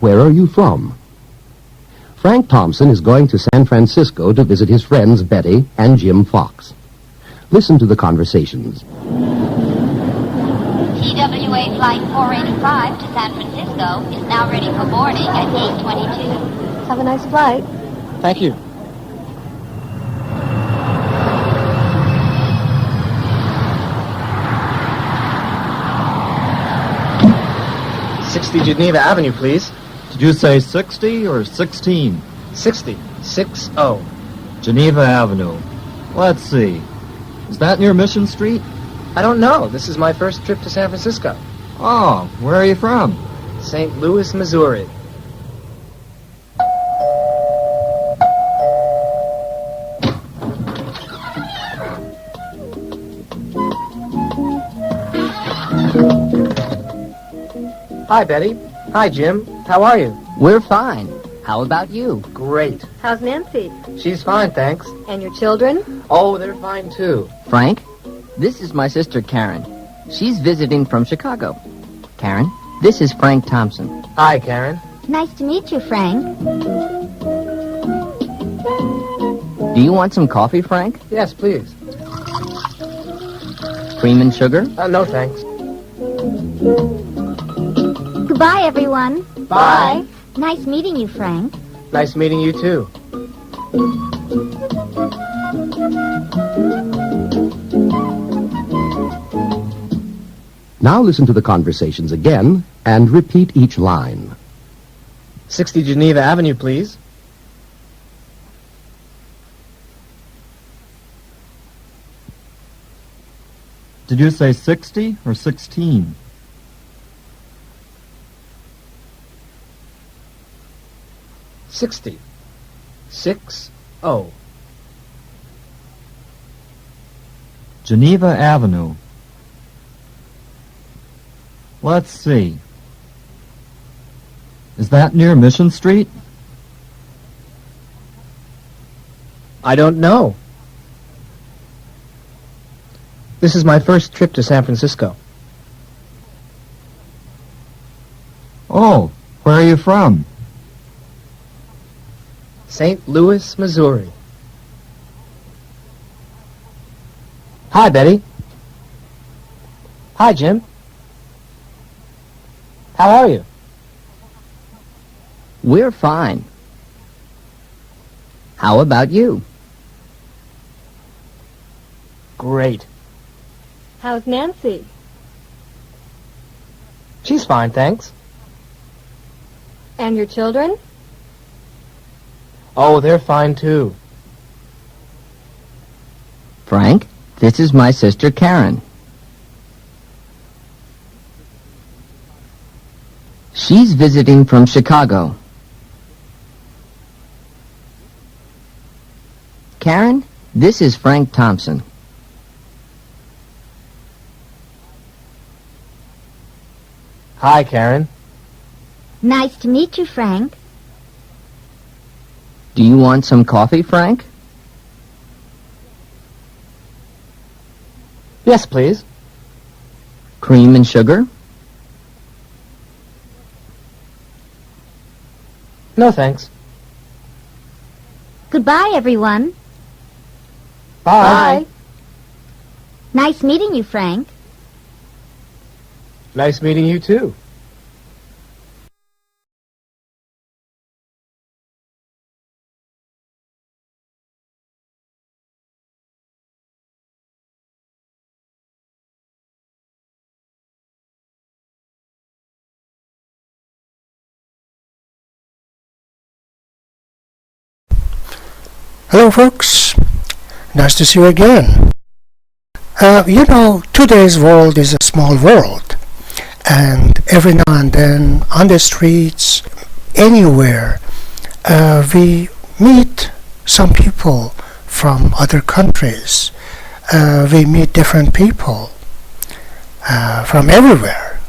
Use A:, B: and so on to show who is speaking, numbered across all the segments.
A: Where are you from? Frank Thompson is going to San Francisco to visit his friends Betty and Jim Fox. Listen to the conversations.
B: TWA Flight 485 to San Francisco is now ready for boarding at gate 22.
C: Have a nice flight.
D: Thank you. Geneva Avenue, please.
E: Did you say 60 or 16?
D: 60. 60.
E: Geneva Avenue. Let's see. Is that near Mission Street?
D: I don't know. This is my first trip to San Francisco.
E: Oh, where are you from?
D: St. Louis, Missouri. Hi, Betty. Hi, Jim. How are you?
F: We're fine. How about you?
D: Great.
C: How's Nancy?
D: She's fine, thanks.
C: And your children?
D: Oh, they're fine, too.
F: Frank, this is my sister Karen. She's visiting from Chicago. Karen, this is Frank Thompson.
D: Hi, Karen.
B: Nice to meet you, Frank.
F: Do you want some coffee, Frank?
D: Yes, please.
F: Cream and sugar?
D: No, thanks.
B: Goodbye, everyone.
D: Bye.
B: Nice meeting you, Frank.
D: Nice meeting you, too.
A: Now listen to the conversations again and repeat each line.
D: 60 Geneva Avenue, please.
E: Did you say 60 or 16?
D: 60. 60.
E: Geneva Avenue. Let's see. Is that near Mission Street?
D: I don't know. This is my first trip to San Francisco.
E: Oh, where are you from?
D: St. Louis, Missouri. Hi, Betty. Hi, Jim. How are you?
F: We're fine. How about you?
D: Great.
C: How's Nancy?
D: She's fine, thanks.
C: And your children?
D: Oh, they're fine, too.
F: Frank, this is my sister Karen. She's visiting from Chicago. Karen, this is Frank Thompson.
D: Hi, Karen.
B: Nice to meet you, Frank.
F: Do you want some coffee, Frank?
D: Yes, please.
F: Cream and sugar?
D: No, thanks.
B: Goodbye, everyone.
D: Bye.
B: Nice meeting you, Frank.
D: Nice meeting you, too.
G: Hello, folks. Nice to see you again. Today's world is a small world, and every now and then on the streets, anywhere, we meet some people from other countries. We meet different people from everywhere,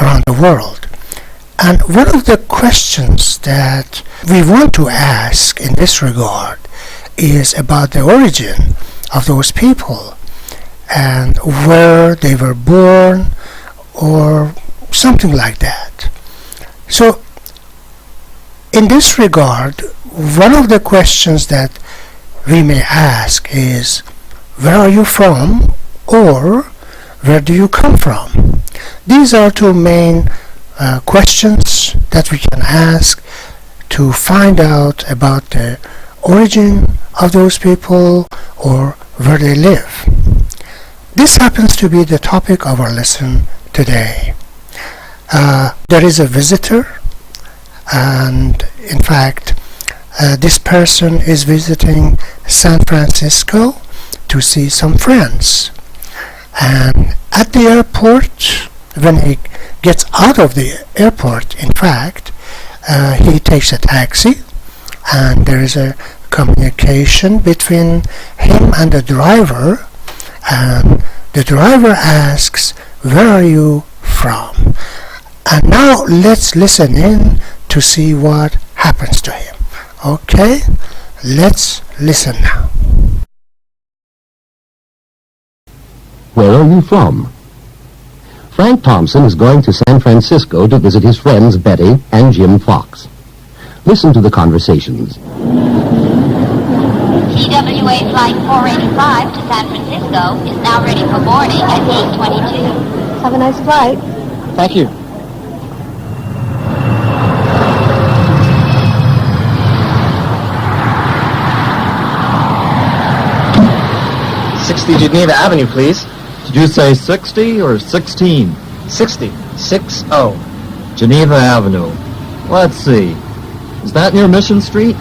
G: around the world. And one of the questions that we want to ask in this regard is about the origin of those people and where they were born or something like that. So, in this regard, one of the questions that we may ask is, where are you from, or where do you come from? These are two main questions that we can ask to find out about the origin of those people or where they live. This happens to be the topic of our lesson today. There is a visitor, and in fact, this person is visiting San Francisco to see some friends. And at the airport, when he gets out of the airport, in fact, he takes a taxi, and there is a communication between him and the driver, and the driver asks, where are you from? And now let's listen in to see what happens to him. Okay, let's listen now.
A: Where are you from? Frank Thompson is going to San Francisco to visit his friends Betty and Jim Fox. Listen to the conversations.
B: TWA Flight 485 to San Francisco is now ready for boarding at 8:22.
C: Have a nice flight.
D: Thank you. Geneva Avenue, please.
E: Did you say 60 or 16?
D: 60. 60.
E: Geneva Avenue. Let's see. Is that near Mission Street?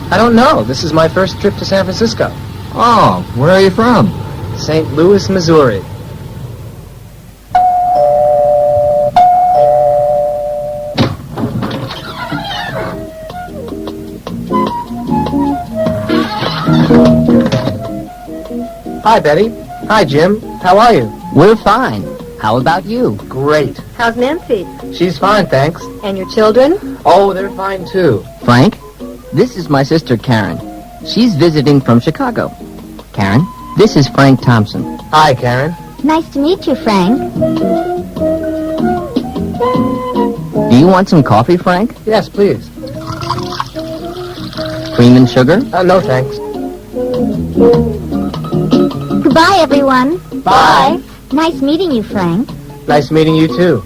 D: I don't know. This is my first trip to San Francisco.
E: Oh, where are you from?
D: St. Louis, Missouri. Hi, Betty. Hi, Jim. How are you?
F: We're fine. How about you?
D: Great.
C: How's Nancy?
D: She's fine, thanks.
C: And your children?
D: Oh, they're fine, too.
F: Frank, this is my sister Karen. She's visiting from Chicago. Karen, this is Frank Thompson.
D: Hi, Karen.
B: Nice to meet you, Frank.
F: Do you want some coffee, Frank?
D: Yes, please.
F: Cream and sugar?
D: No, thanks.
B: Goodbye, everyone.
D: Bye.
B: Nice meeting you, Frank.
D: Nice meeting you, too.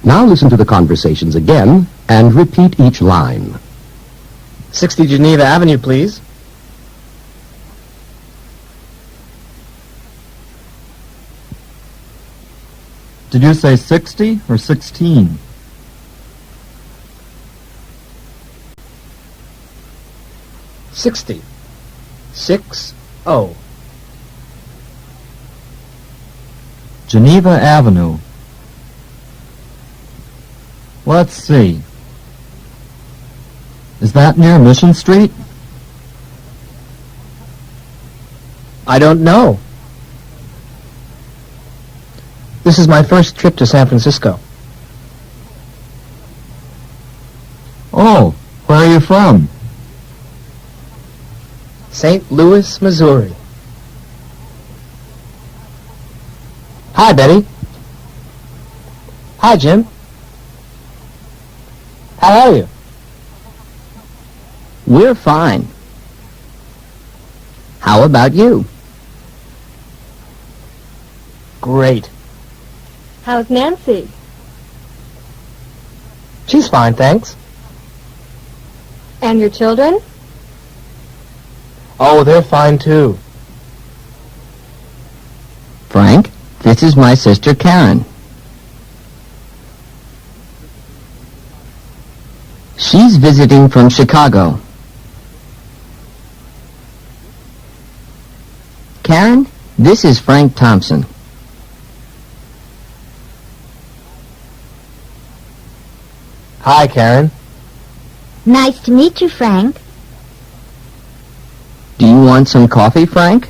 A: Now listen to the conversations again and repeat each line.
D: 60 Geneva Avenue, please.
E: Did you say 60 or 16?
D: $60. 60.
E: Geneva Avenue. Let's see. Is that near Mission Street?
D: I don't know. This is my first trip to San Francisco.
E: Oh, where are you from?
D: St. Louis, Missouri. Hi, Betty. Hi, Jim. How are you?
F: We're fine. How about you?
D: Great.
C: How's Nancy?
D: She's fine, thanks.
C: And your children?
D: Oh, they're fine, too.
F: Frank, this is my sister Karen. She's visiting from Chicago. Karen, this is Frank Thompson.
D: Hi, Karen.
B: Nice to meet you, Frank.
F: Do you want some coffee, Frank?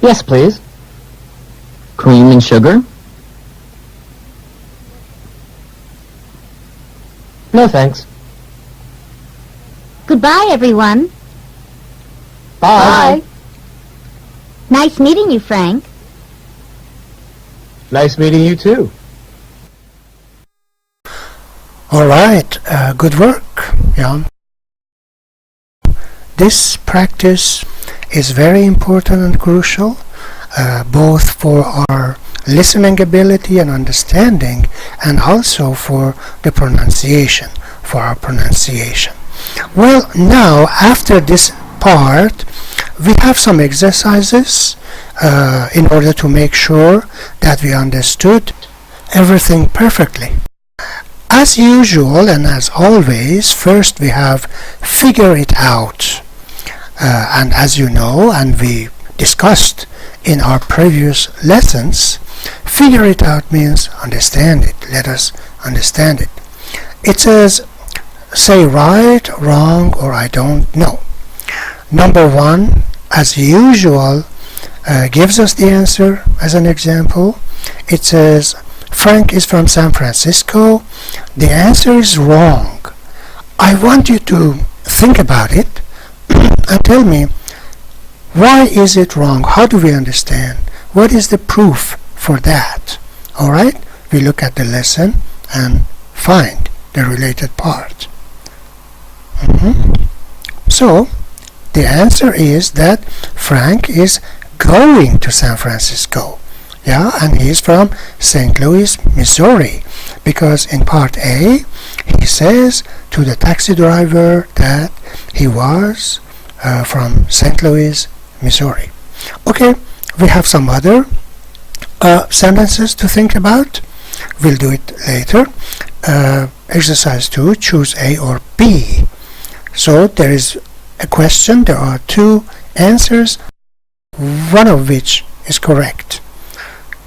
D: Yes, please.
F: Cream and sugar?
D: No, thanks.
B: Goodbye, everyone.
C: Bye.
B: Nice meeting you, Frank.
D: Nice meeting you too.
G: All right, good work. Yeah. This practice is very important and crucial, both for our listening ability and understanding, and also for the pronunciation, for our pronunciation. Well, now after this part, we have some exercises in order to make sure that we understood everything perfectly. As usual and as always, first we have figure it out. And as you know, and we discussed in our previous lessons, figure it out means understand it. Let us understand it. It says, say right, wrong, or I don't know. Number one, as usual, gives us the answer as an example. It says, Frank is from San Francisco. The answer is wrong. I want you to think about it and tell me, why is it wrong? How do we understand? What is the proof for that? Alright? We look at the lesson and find the related part. So, the answer is that Frank is going to San Francisco. Yeah, and he's from St. Louis, Missouri, because in part A, he says to the taxi driver that he was from St. Louis, Missouri. Okay, we have some other sentences to think about. We'll do it later. Exercise 2, choose A or B. So there is a question, there are two answers, one of which is correct.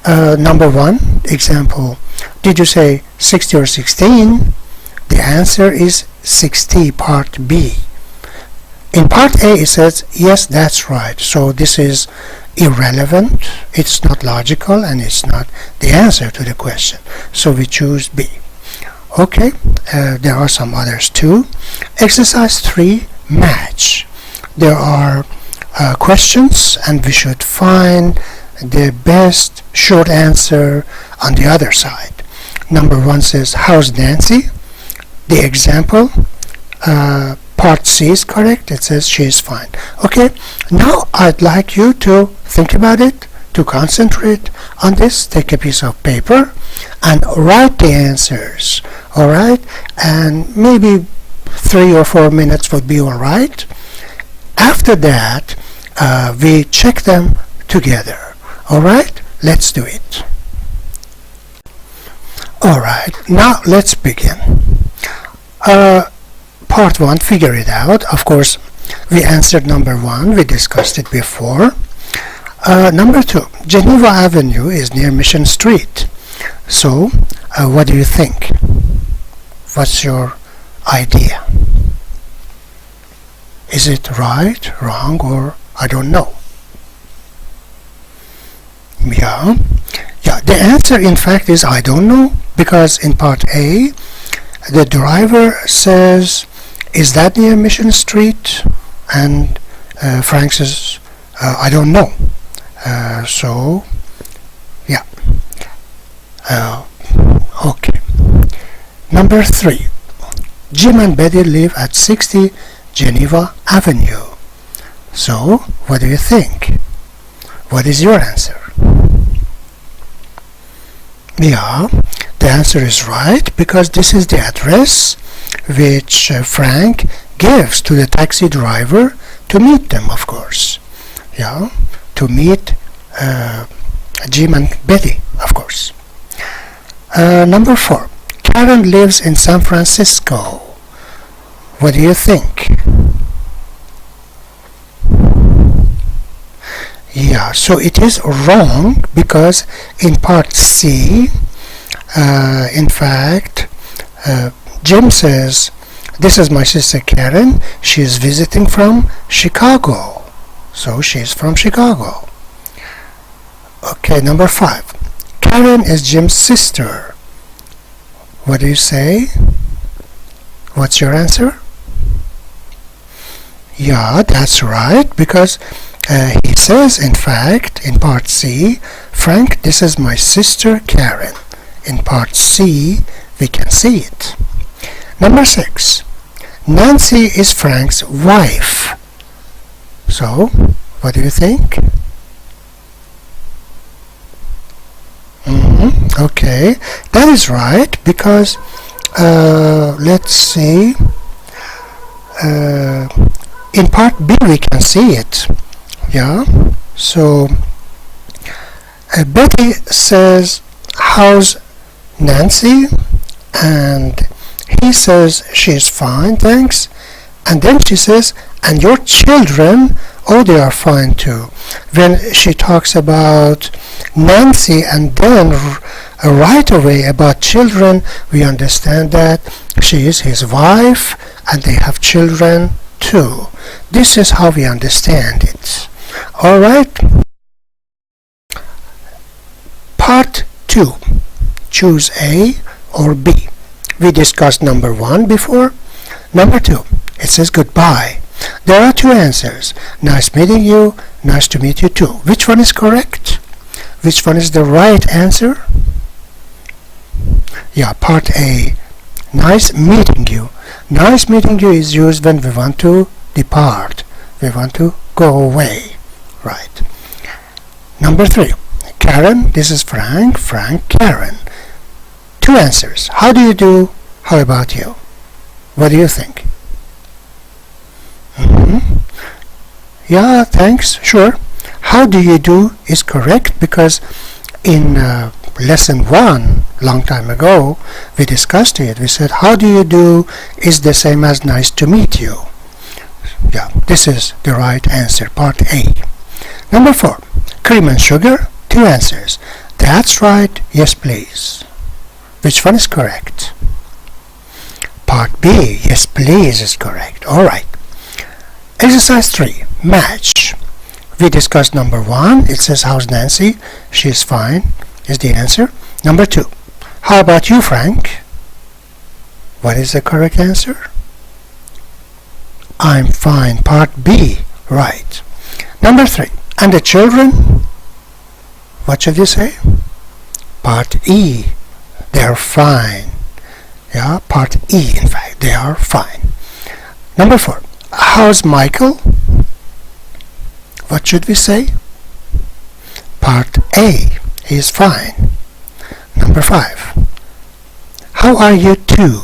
G: Number one, example, did you say 60 or 16? The answer is 60, part B. In part A, it says, yes, that's right. So this is irrelevant, it's not logical, and it's not the answer to the question. So we choose B. Okay, there are some others too. Exercise 3, match. There are questions, and we should find the best short answer on the other side. Number one says, how's Nancy? The example, part C is correct. It says she is fine. Okay, now I'd like you to think about it, to concentrate on this. Take a piece of paper and write the answers. Alright, and maybe 3 or 4 minutes would be alright. After that, we check them together. Alright, let's do it. Alright, now let's begin. Part 1, figure it out. Of course, we answered number 1. We discussed it before. Number 2, Geneva Avenue is near Mission Street. So, what do you think? What's your idea? Is it right, wrong, or I don't know? Yeah, the answer in fact is I don't know, because in part A, the driver says, is that near Mission Street? And Frank says, I don't know. So, yeah. Okay. Number 3. Jim and Betty live at 60 Geneva Avenue. So, what do you think? What is your answer? Yeah, the answer is right, because this is the address which Frank gives to the taxi driver to meet them, of course. Yeah, to meet Jim and Betty, of course. Number 4. Karen lives in San Francisco. What do you think? Yeah, so it is wrong, because in part C, in fact, Jim says, this is my sister Karen, she is visiting from Chicago. So she is from Chicago. Okay, number 5. Karen is Jim's sister. What do you say? What's your answer? Yeah, that's right, because he says, in fact, in part C, Frank, this is my sister Karen. In part C, we can see it. Number 6. Nancy is Frank's wife. So, what do you think? Okay, that is right, because let's see, in part B we can see it. Yeah, so Betty says, how's Nancy? And he says, she's fine, thanks. And then she says, and your children? Oh, they are fine too. When she talks about Nancy and then right away about children, we understand that she is his wife and they have children too. This is how we understand it. All right. Part 2. Choose A or B. We discussed number 1 before. Number 2. It says goodbye. There are 2 answers. Nice meeting you, nice to meet you too. Which one is correct? Which one is the right answer? Yeah, part A. Nice meeting you. Nice meeting you is used when we want to depart. We want to go away. Right. Number 3. Karen, this is Frank. Frank, Karen. 2 answers. How do you do? How about you? What do you think? Yeah, thanks, sure. How do you do is correct, because in lesson 1 long time ago we discussed it. We said how do you do is the same as nice to meet you. Yeah, this is the right answer, part A. Number 4. Cream and sugar. 2 answers. That's right, yes please. Which one is correct? Part B, yes please, is correct. Alright. Exercise 3. Match. We discussed number 1. It says, how's Nancy? She's fine, is the answer. Number 2. How about you, Frank? What is the correct answer? I'm fine. Part B. Right. Number 3. And the children? What should you say? Part E. They're fine. Yeah, part E, in fact. They are fine. Number 4. How's Michael? What should we say? Part A. He's fine. Number 5. How are you two?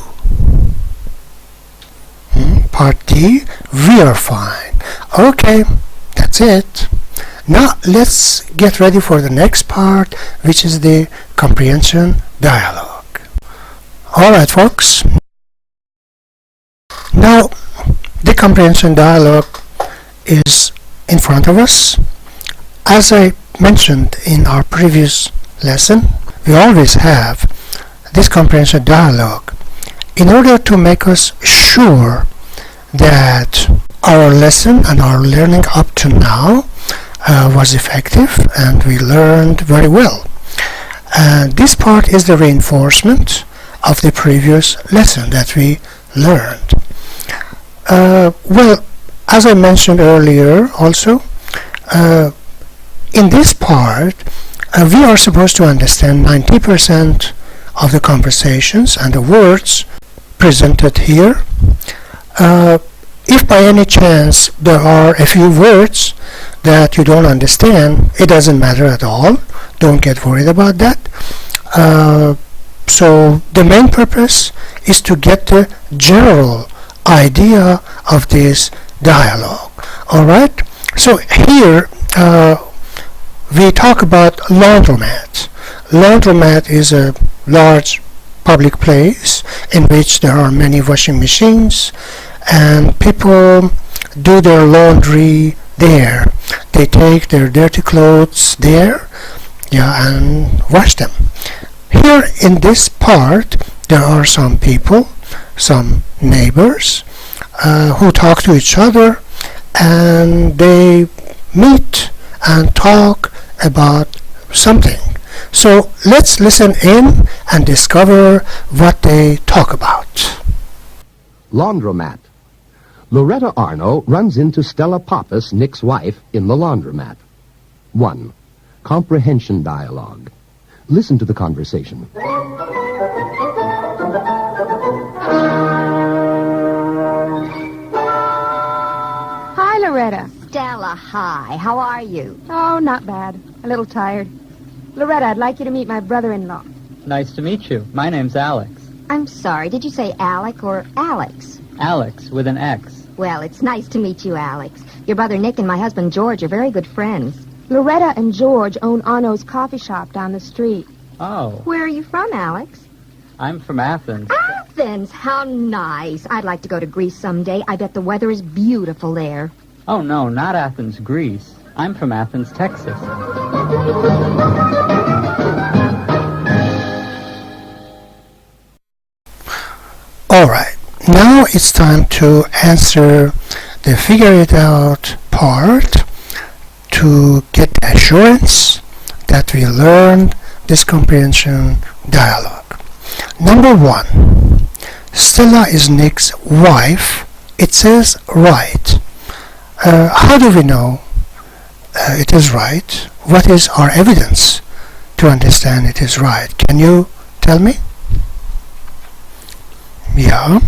G: Part D. We are fine. Okay, that's it. Now let's get ready for the next part, which is the comprehension dialogue. Alright folks, now the comprehension dialogue is in front of us. As I mentioned in our previous lesson, we always have this comprehension dialogue in order to make us sure that our lesson and our learning up to now was effective and we learned very well. This part is the reinforcement of the previous lesson that we learned. Well, as I mentioned earlier also, in this part we are supposed to understand 90% of the conversations and the words presented here. If by any chance there are a few words that you don't understand, it doesn't matter at all. Don't get worried about that. So the main purpose is to get the general idea of this dialogue. Alright? So here we talk about laundromat. Laundromat is a large public place in which there are many washing machines and people do their laundry there. They take their dirty clothes there, and wash them. Here in this part there are some people, some neighbors who talk to each other and they meet and talk about something. So let's listen in and discover what they talk about.
A: Laundromat. Loretta Arno runs into Stella Pappas, Nick's wife, in the laundromat. 1. Comprehension dialogue. Listen to the conversation.
C: Hi, Loretta.
B: Stella, hi. How are you?
C: Oh, not bad. A little tired. Loretta, I'd like you to meet my brother-in-law.
H: Nice to meet you. My name's Alex.
B: I'm sorry, did you say Alec or Alex?
H: Alex with an X.
B: Well, it's nice to meet you, Alex. Your brother Nick and my husband George are very good friends.
C: Loretta and George own Arno's coffee shop down the street.
H: Oh,
B: Where are you from, Alex?
H: I'm from Athens.
B: Athens, how nice. I'd like to go to Greece someday. I bet the weather is beautiful there.
H: Oh, no, not Athens, Greece. I'm from Athens, Texas.
G: All right, now it's time to answer the figure it out part to get the assurance that we learned this comprehension dialogue. Number 1, Stella is Nick's wife. It says right. How do we know it is right? What is our evidence to understand it is right? Can you tell me? Yeah,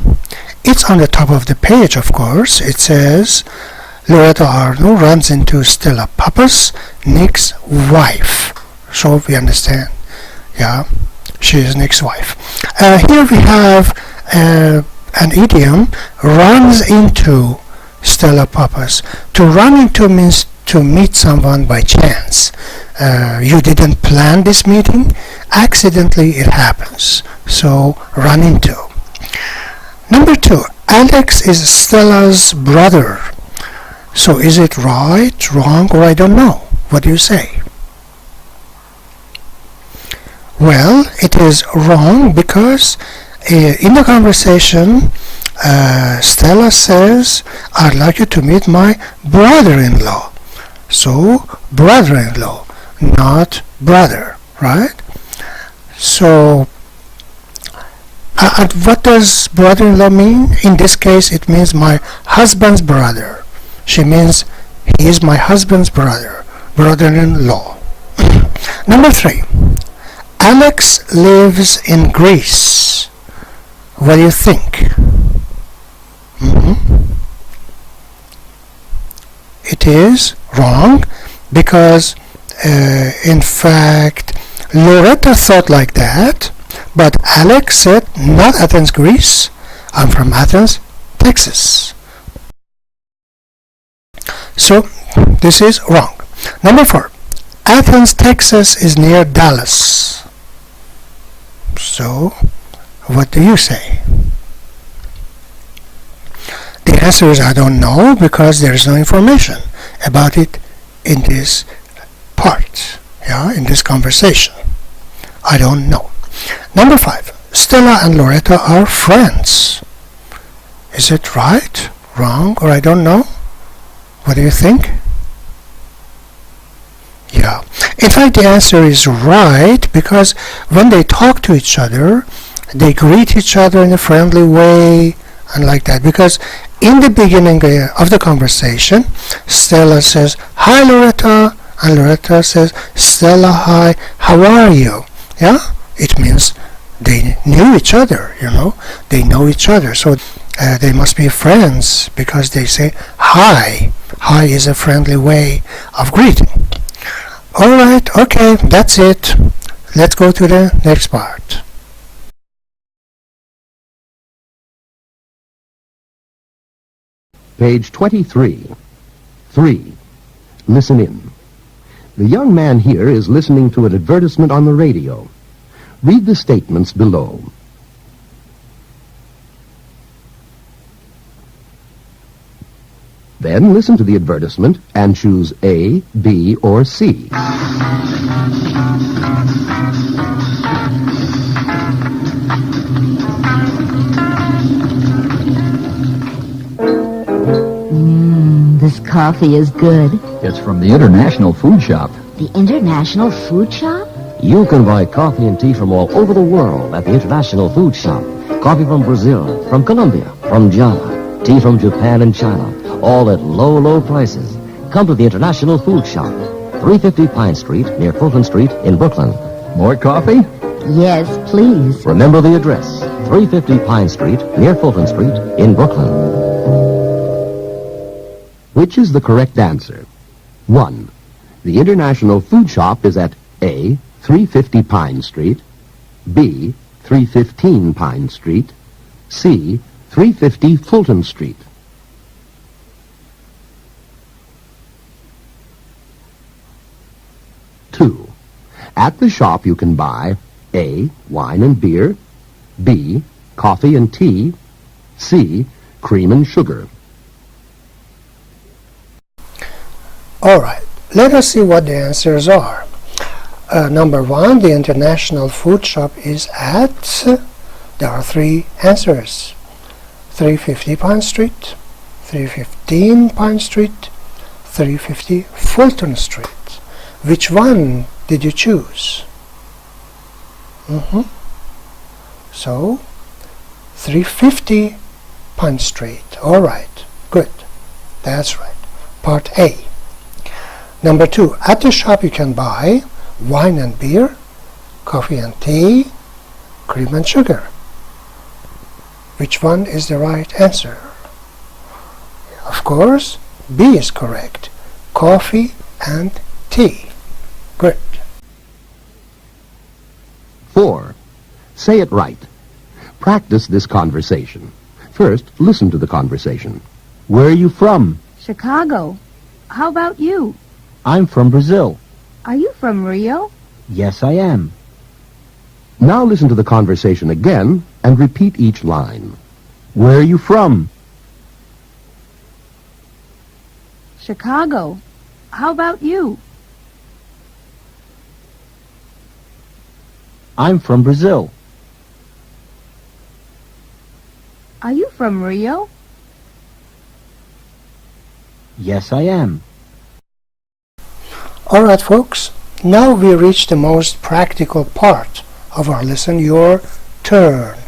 G: it's on the top of the page, of course. It says Loretta Arno runs into Stella Pappas, Nick's wife. So we understand. Yeah, she is Nick's wife. Here we have an idiom, runs into Stella Pappas. To run into means to meet someone by chance. You didn't plan this meeting. Accidentally it happens. So run into. Number 2, Alex is Stella's brother. So is it right, wrong, or I don't know? What do you say? Well, it is wrong because in the conversation, Stella says, I'd like you to meet my brother-in-law. So, brother-in-law, not brother, right? So, what does brother-in-law mean? In this case, it means my husband's brother. She means he is my husband's brother, brother-in-law. Number 3, Alex lives in Greece. What do you think? It is wrong because, in fact, Loretta thought like that. But Alex said, not Athens, Greece. I'm from Athens, Texas. So, this is wrong. Number 4. Athens, Texas is near Dallas. So, what do you say? The answer is I don't know because there is no information about it in this part, in this conversation. I don't know. Number 5. Stella and Loretta are friends. Is it right, wrong, or I don't know? What do you think? Yeah. In fact, the answer is right because when they talk to each other, they greet each other in a friendly way and like that. Because in the beginning of the conversation, Stella says, hi, Loretta, and Loretta says, Stella, hi, how are you? Yeah? It means they knew each other, they know each other, so they must be friends because they say hi. Hi is a friendly way of greeting. Alright, okay, that's it. Let's go to the next part.
A: Page 23. 3. Listen in. The young man here is listening to an advertisement on the radio. Read the statements below. Then listen to the advertisement and choose A, B, or C.
B: This coffee is good.
E: It's from the International Food Shop.
B: The International Food Shop?
I: You can buy coffee and tea from all over the world at the International Food Shop. Coffee from Brazil, from Colombia, from Java. tea from Japan and China, all at low, low prices. Come to the International Food Shop, 350 Pine Street, near Fulton Street in Brooklyn.
E: More coffee?
J: Yes, please.
I: Remember the address, 350 Pine Street, near Fulton Street in Brooklyn.
A: Which is the correct answer? 1. The International Food Shop is at A, 350 Pine Street, B, 315 Pine Street, C, 350 Fulton Street. Two. At the shop you can buy A, wine and beer, B, coffee and tea, C, cream and sugar.
G: All right, let us see what the answers are. Number 1, the International Food Shop is at, there are 3 answers. 350 Pine Street, 315 Pine Street, 350 Fulton Street. Which one did you choose? So, 350 Pine Street. All right, good. That's right. Part A. Number 2, at the shop you can buy wine and beer, coffee and tea, cream and sugar. Which one is the right answer? Of course, B is correct. Coffee and tea. Good.
A: 4. Say it right. Practice this conversation. First, listen to the conversation.
E: Where are you from?
C: Chicago. How about you?
H: I'm from Brazil.
C: Are you from Rio?
H: Yes, I am.
A: Now listen to the conversation again and repeat each line.
E: Where are you from?
C: Chicago. How about you?
H: I'm from Brazil.
C: Are you from Rio?
H: Yes, I am.
G: All right, folks. Now we reach the most practical part of our lesson, your turn.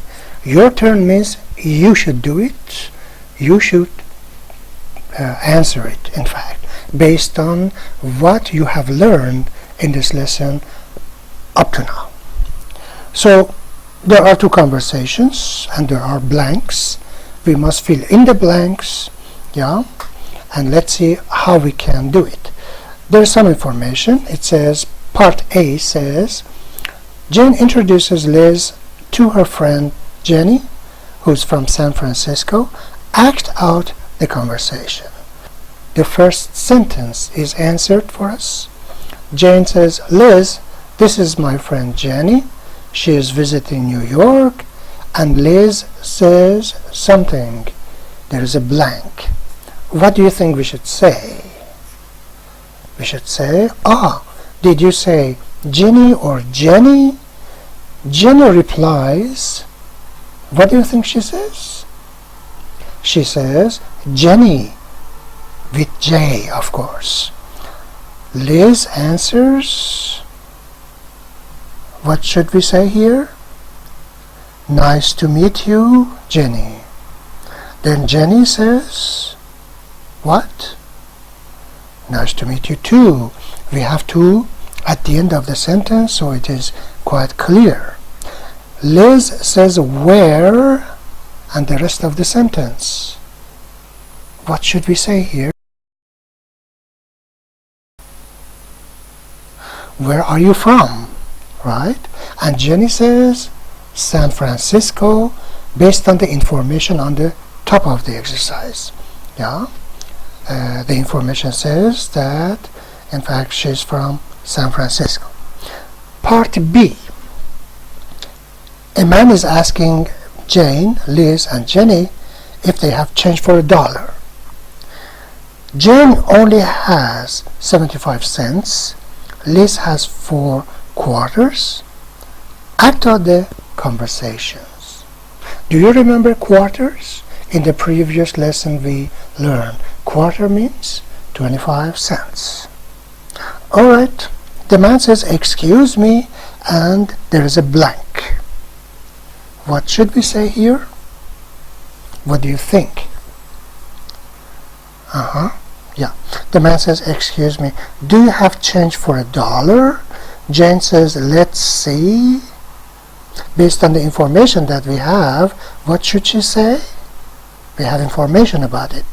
G: Your turn means you should do it. You should answer it, in fact, based on what you have learned in this lesson up to now. So there are 2 conversations and there are blanks. We must fill in the blanks, yeah, and let's see how we can do it. There's some information. It says, part A says, Jane introduces Liz to her friend Jenny, who's from San Francisco. Act out the conversation. The first sentence is answered for us. Jane says, Liz, this is my friend Jenny. She is visiting New York. And Liz says something. There is a blank. What do you think we should say? We should say, did you say Jenny or Jenny? Jenny replies, what do you think she says? She says, Jenny, with J, of course. Liz answers, what should we say here? Nice to meet you, Jenny. Then Jenny says, what? Nice to meet you too. We have to at the end of the sentence, so it is quite clear. Liz says where, and the rest of the sentence. What should we say here? Where are you from? Right? And Jenny says San Francisco, based on the information on the top of the exercise. Yeah? The information says that, in fact, she's from San Francisco. Part B. A man is asking Jane, Liz, and Jenny if they have change for $1. Jane only has 75 cents. Liz has 4 quarters. Act out the conversations. Do you remember quarters? In the previous lesson we learned quarter means 25 cents. Alright, the man says, excuse me, and there is a blank. What should we say here? What do you think? Yeah. The man says, excuse me, do you have change for $1? Jane says, let's see. Based on the information that we have, what should she say? We have information about it.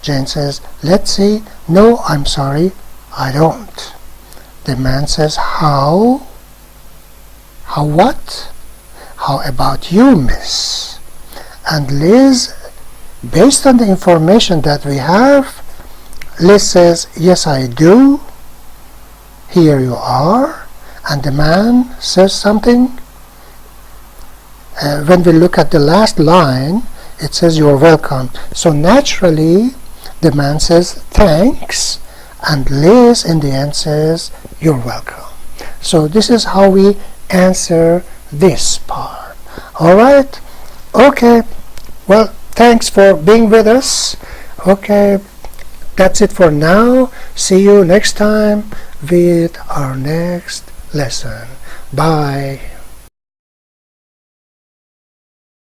G: Jane says, let's see. No, I'm sorry, I don't. The man says, how? How what? How about you, miss? And Liz, based on the information that we have, Liz says, yes, I do. Here you are. And the man says something. When we look at the last line, it says, you're welcome. So naturally, the man says, thanks. And Liz, in the end, says, you're welcome. So this is how we answer this part. All right? Okay. Well, thanks for being with us. Okay. That's it for now. See you next time with our next lesson. Bye.